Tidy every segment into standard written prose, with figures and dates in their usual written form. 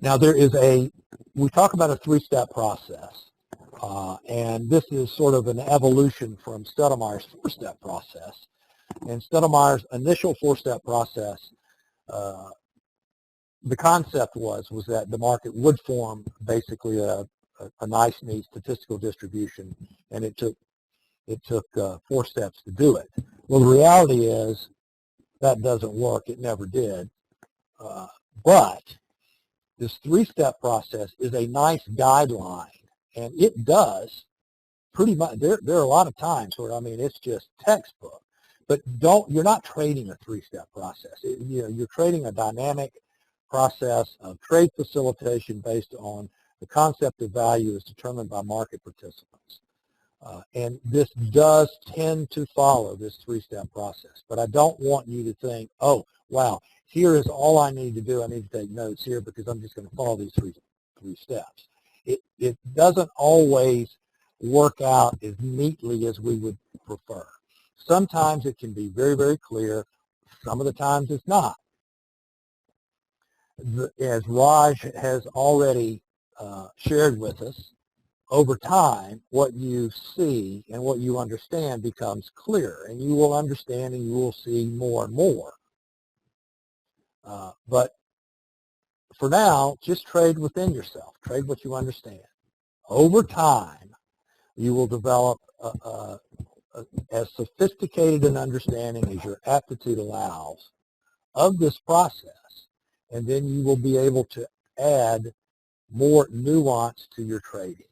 Now we talk about a three-step process, and this is sort of an evolution from Stoudemire's four-step process. And Stoudemire's initial four-step process, the concept was that the market would form basically a nice, neat statistical distribution, and it took 4 steps to do it. Well, the reality is that doesn't work. It never did. But this three-step process is a nice guideline, and it does pretty much. There are a lot of times where, I mean, it's just textbook. But you're not trading a three-step process. You're trading a dynamic process of trade facilitation based on the concept of value as determined by market participants. And this does tend to follow this three-step process. But I don't want you to think, oh, wow, here is all I need to do. I need to take notes here because I'm just going to follow these three steps. It doesn't always work out as neatly as we would prefer. Sometimes it can be very, very clear. Some of the times it's not. As Raj has already shared with us, over time, what you see and what you understand becomes clear, and you will understand and you will see more and more. But for now, just trade within yourself. Trade what you understand. Over time, you will develop as sophisticated an understanding as your aptitude allows of this process, and then you will be able to add more nuance to your trading.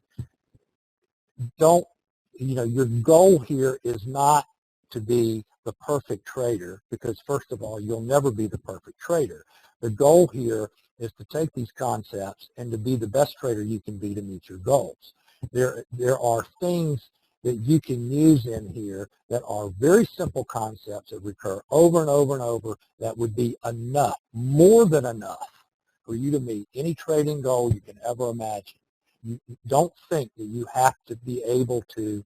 Your goal here is not to be the perfect trader, because first of all, you'll never be the perfect trader. The goal here is to take these concepts and to be the best trader you can be to meet your goals. There are things that you can use in here that are very simple concepts that recur over and over and over that would be enough, more than enough, for you to meet any trading goal you can ever imagine. You don't think that you have to be able to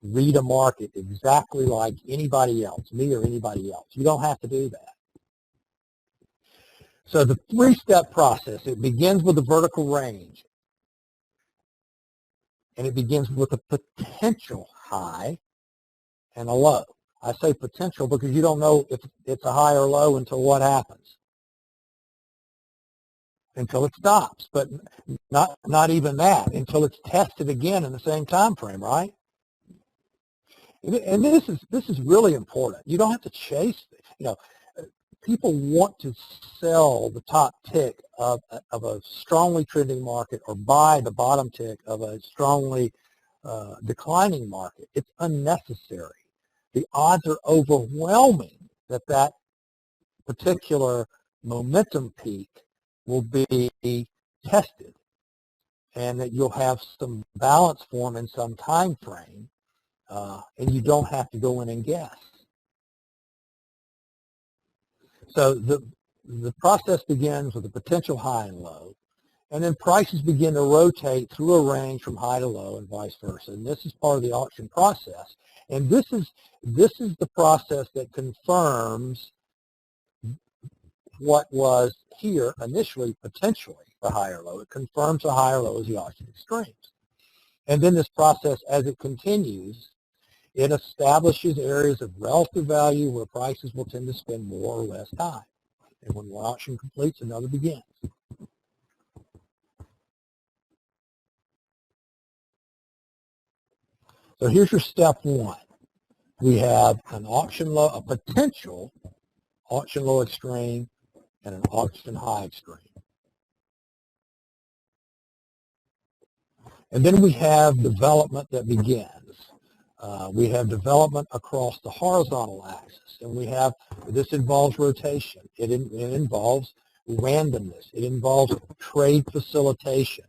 read a market exactly like anybody else, me or anybody else. You don't have to do that. So the three-step process, it begins with a vertical range. And it begins with a potential high and a low. I say potential because you don't know if it's a high or low until what happens? Until it stops, but not even that, until it's tested again in the same time frame, right? And this is really important. You don't have to chase, people want to sell the top tick of a strongly trending market or buy the bottom tick of a strongly declining market. It's unnecessary. The odds are overwhelming that particular momentum peak will be tested and that you'll have some balance form in some time frame, and you don't have to go in and guess. So the process begins with a potential high and low, and then prices begin to rotate through a range from high to low and vice versa. And this is part of the auction process. And this is the process that confirms what was here initially potentially a higher low. It confirms a higher low as the auction extremes. And then this process, as it continues, it establishes areas of relative value where prices will tend to spend more or less time. And when one auction completes, another begins. So here's your step one. We have an auction low, a potential auction low extreme, and an auction high extreme. And then we have development that begins. We have development across the horizontal axis, and this involves rotation. It involves randomness. It involves trade facilitation.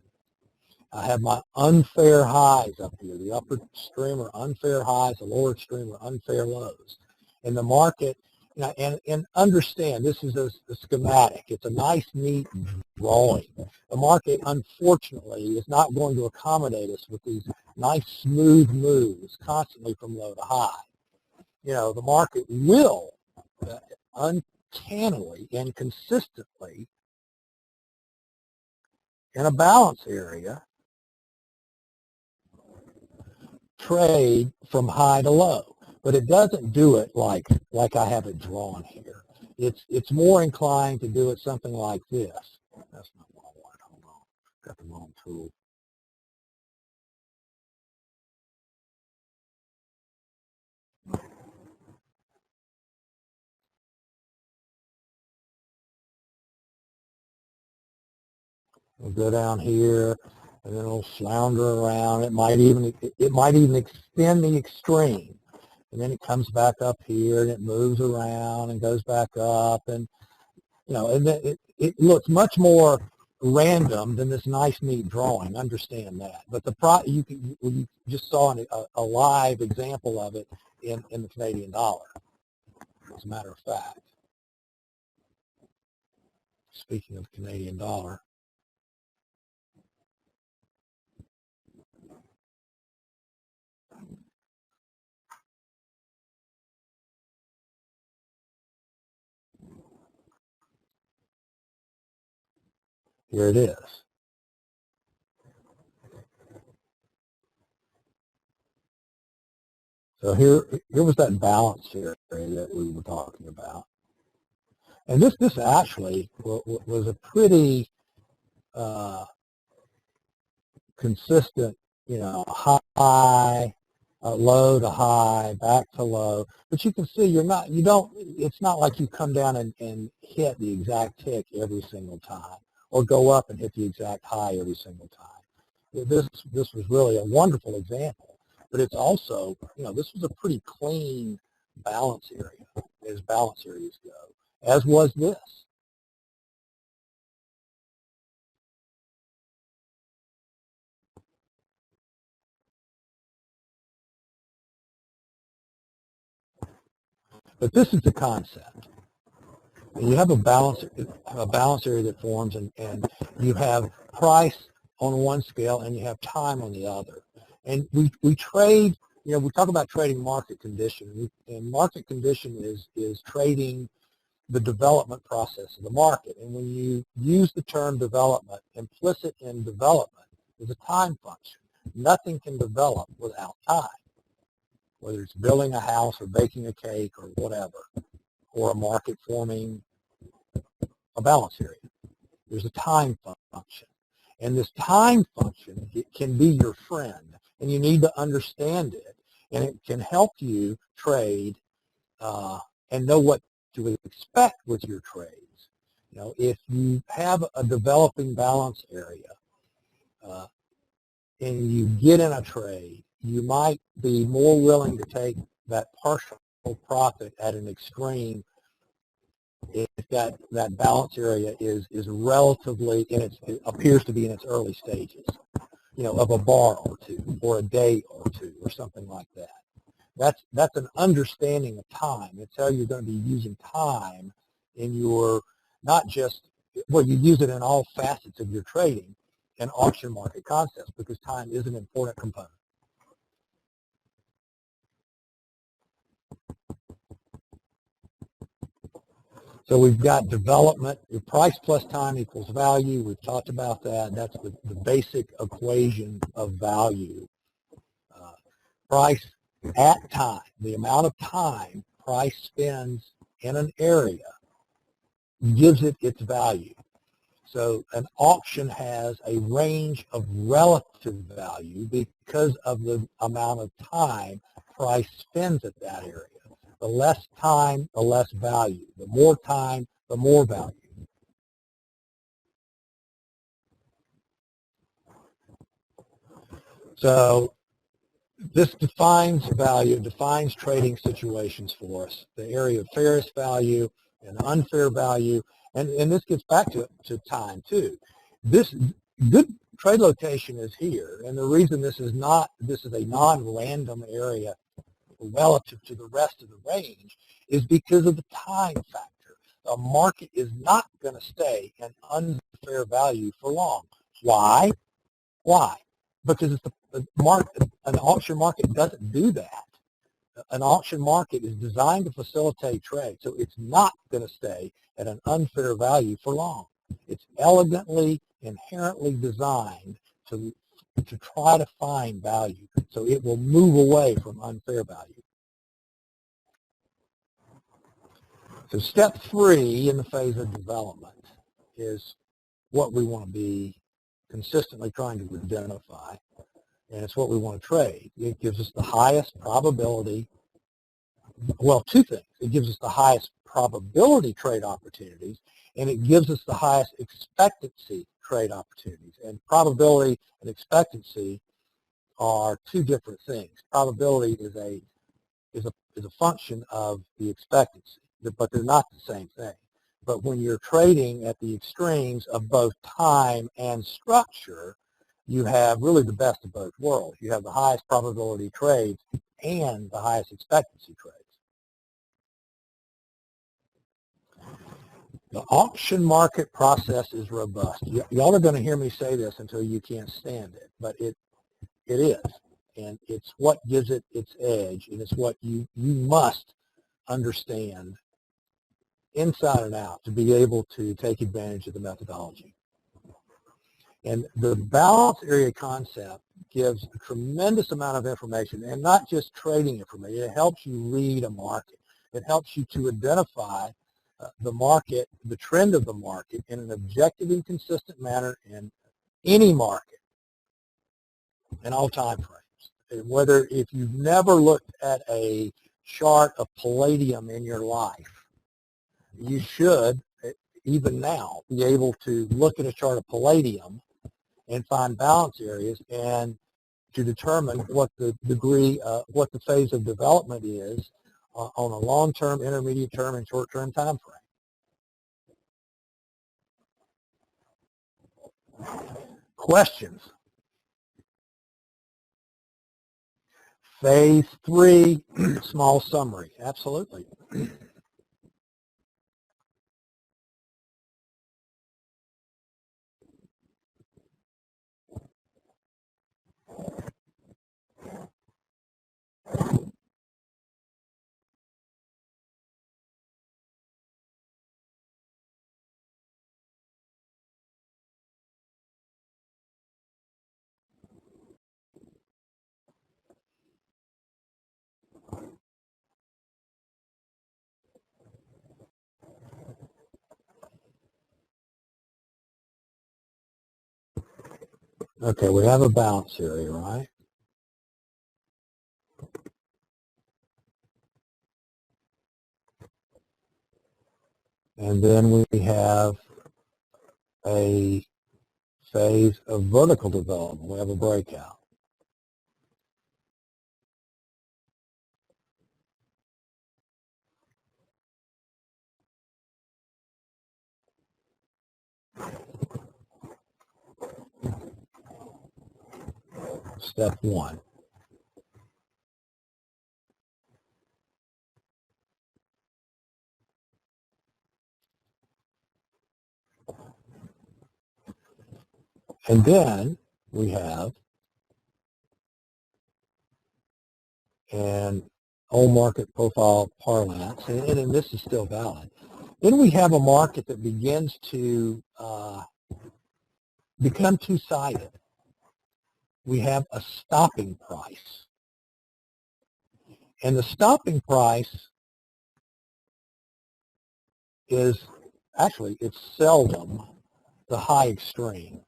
I have my unfair highs up here. The upper extreme are unfair highs, the lower extreme are unfair lows. And the market, and understand, this is a schematic. It's a nice, neat drawing. The market, unfortunately, is not going to accommodate us with these nice, smooth moves constantly from low to high. The market will uncannily and consistently in a balance area trade from high to low, but it doesn't do it like I have it drawn here. It's more inclined to do it something like this. That's not what I want. Hold on, got the wrong tool. We'll go down here, and then it'll flounder around. It might even extend the extreme, and then it comes back up here, and it moves around and goes back up, and and then it looks much more random than this nice, neat drawing. Understand that, but you just saw a live example of it in the Canadian dollar. As a matter of fact, speaking of Canadian dollar. Here it is. So here was that balance area that we were talking about. And this actually was a pretty consistent, high, low to high, back to low. But you can see it's not like you come down and hit the exact tick every single time, or go up and hit the exact high every single time. This was really a wonderful example, but it's also, this was a pretty clean balance area, as balance areas go, as was this. But this is the concept. You have a balance area that forms, and you have price on one scale, and you have time on the other. And we trade, we talk about trading market condition, and market condition is trading the development process of the market. And when you use the term development, implicit in development is a time function. Nothing can develop without time, whether it's building a house or baking a cake or whatever, or a market forming a balance area. There's a time function. And this time function, it can be your friend, and you need to understand it, and it can help you trade and know what to expect with your trades. If you have a developing balance area and you get in a trade, you might be more willing to take that partial profit at an extreme if that balance area is relatively it appears to be in its early stages, of a bar or two, or a day or two, or something like that. That's an understanding of time. It's how you're going to be using time in your, not just, well, you use it in all facets of your trading and auction market concepts, because time is an important component. So we've got development, price plus time equals value. We've talked about that. That's the basic equation of value. Price at time, the amount of time price spends in an area gives it its value. So an auction has a range of relative value because of the amount of time price spends at that area. The less time, the less value. The more time, the more value. So this defines value, defines trading situations for us, the area of fairest value and unfair value. And this gets back to time, too. This good trade location is here. And the reason this is a non-random area relative to the rest of the range is because of the time factor. The market is not going to stay an unfair value for long. Why? Because it's an auction market doesn't do that. An auction market is designed to facilitate trade, so it's not going to stay at an unfair value for long. It's elegantly, inherently designed to try to find value. So it will move away from unfair value. So step 3 in the phase of development is what we want to be consistently trying to identify, and it's what we want to trade. It gives us the highest probability, well, two things. It gives us the highest probability trade opportunities, and it gives us the highest expectancy trade opportunities. And probability and expectancy are two different things. Probability is a function of the expectancy, but they're not the same thing. But when you're trading at the extremes of both time and structure, you have really the best of both worlds. You have the highest probability trades and the highest expectancy trades. The auction market process is robust. Y'all are going to hear me say this until you can't stand it, but it is. And it's what gives it its edge, and it's what you must understand inside and out to be able to take advantage of the methodology. And the balance area concept gives a tremendous amount of information, and not just trading information. It helps you read a market. It helps you to identify the market, the trend of the market in an objective and consistent manner in any market in all time frames. Whether if you've never looked at a chart of palladium in your life, you should, even now, be able to look at a chart of palladium and find balance areas and to determine what the degree, what the phase of development is on a long-term, intermediate-term, and short-term time frame. Questions? Phase 3, small summary. Absolutely. Okay, we have a balance area, right? And then we have a phase of vertical development. We have a breakout. Step 1. And then we have an old market profile parlance, and this is still valid. Then we have a market that begins to become two-sided. We have a stopping price. And the stopping price is, actually, it's seldom the high extreme.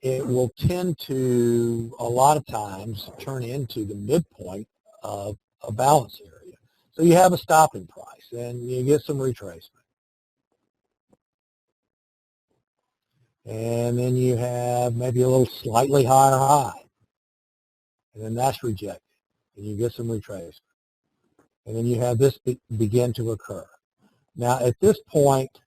It will tend to, a lot of times, turn into the midpoint of a balance area. So you have a stopping price, and you get some retracement. And then you have maybe a little slightly higher high. And then that's rejected. And you get some retracement. And then you have this begin to occur. Now, at this point,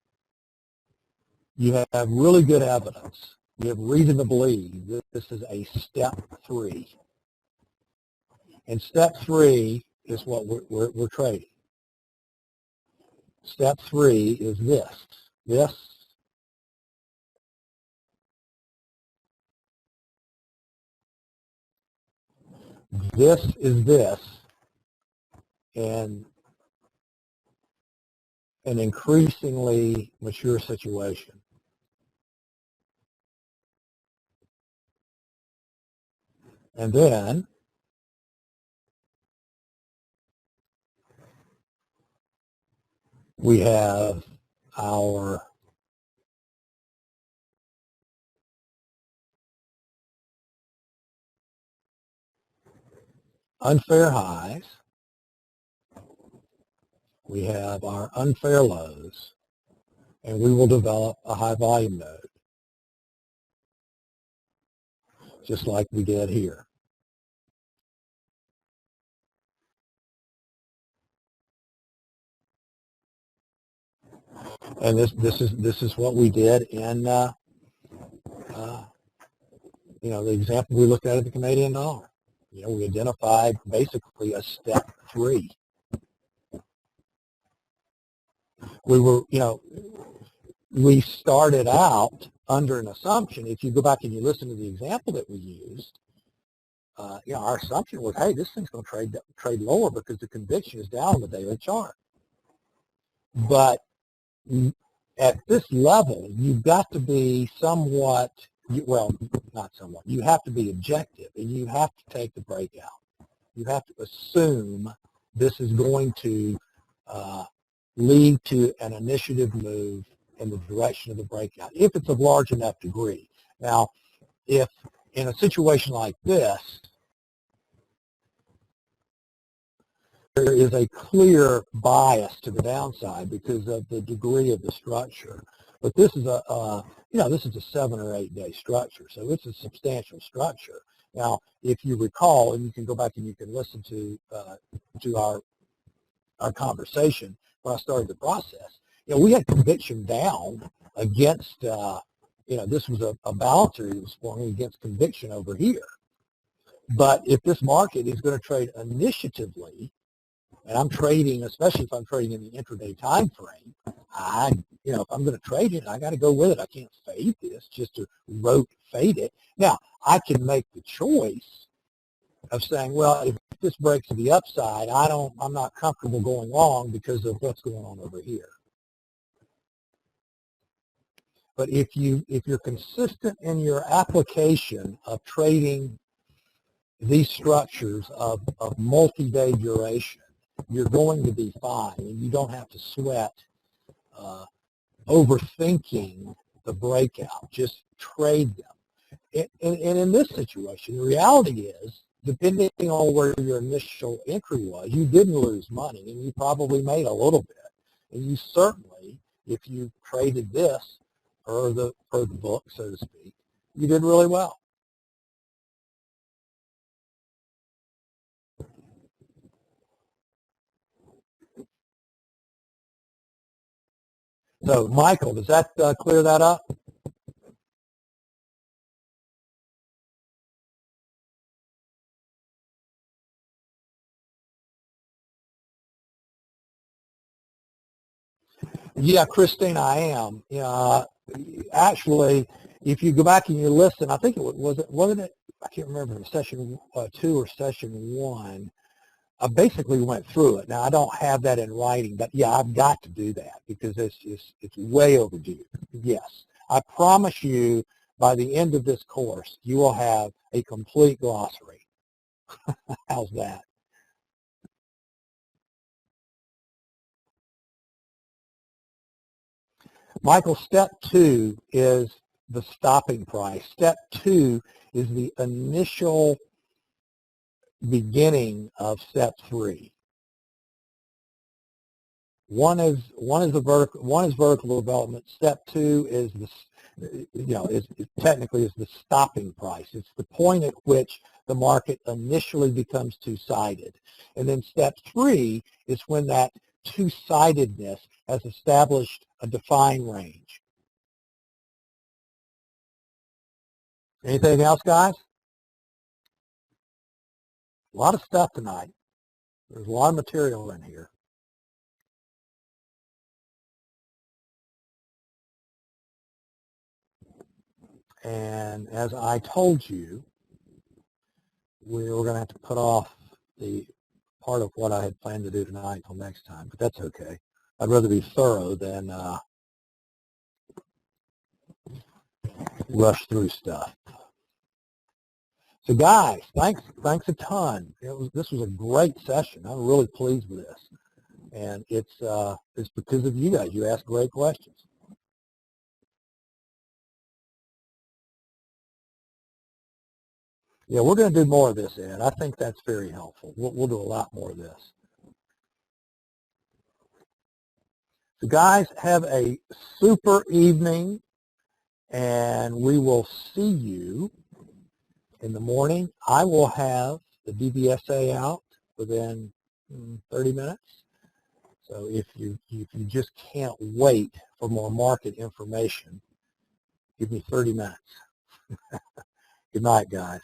you have really good evidence. You have reason to believe that this is a step 3. And step 3 is what we're trading. Step 3 is this. This is this, and an increasingly mature situation. And then we have our unfair highs. We have our unfair lows, and we will develop a high volume node, just like we did here. And this is what we did in the example we looked at the Canadian dollar. We identified basically a step 3. We started out under an assumption. If you go back and you listen to the example that we used, our assumption was, hey, this thing's going to trade lower because the conviction is down on the daily chart. But at this level, you've got to be somewhat, well, not somewhat, you have to be objective, and you have to take the breakout. You have to assume this is going to lead to an initiative move in the direction of the breakout, if it's of large enough degree. Now, if in a situation like this, there is a clear bias to the downside because of the degree of the structure. But this is this is a 7 or 8 day structure, so it's a substantial structure. Now, if you recall, and you can go back and you can listen to our conversation when I started the process, we had conviction down against, this was a balancer that was forming against conviction over here. But if this market is going to trade initiatively, and I'm trading, especially if I'm trading in the intraday time frame, if I'm going to trade it, I got to go with it. I can't fade this just to rote fade it. Now, I can make the choice of saying, well, if this breaks to the upside, I'm not comfortable going long because of what's going on over here. But if you're consistent in your application of trading these structures of multi-day duration, you're going to be fine, and you don't have to sweat overthinking the breakout. Just trade them. And in this situation, the reality is, depending on where your initial entry was, you didn't lose money, and you probably made a little bit. And you certainly, if you traded this per the book, so to speak, you did really well. So, Michael, does that clear that up? Yeah, Christine, I am. Actually, if you go back and you listen, I think wasn't it? I can't remember, session 2 or session 1. I basically went through it. Now, I don't have that in writing, but yeah, I've got to do that because it's way overdue. Yes, I promise you, by the end of this course, you will have a complete glossary. How's that? Michael, step 2 is the stopping price. Step 2 is the initial beginning of step 3. One is vertical development. Step 2 is technically is the stopping price. It's the point at which the market initially becomes two-sided. And then step 3 is when that two-sidedness has established a defined range. Anything else, guys? A lot of stuff tonight. There's a lot of material in here. And as I told you, we were going to have to put off the part of what I had planned to do tonight until next time, but that's okay. I'd rather be thorough than rush through stuff. So guys, thanks a ton. This was a great session. I'm really pleased with this, and it's because of you guys. You asked great questions. Yeah, we're going to do more of this, Ed. I think that's very helpful. We'll do a lot more of this. So guys, have a super evening, and we will see you in the morning. I will have the DVSA out within 30 minutes. So if you just can't wait for more market information, give me 30 minutes. Good night, guys.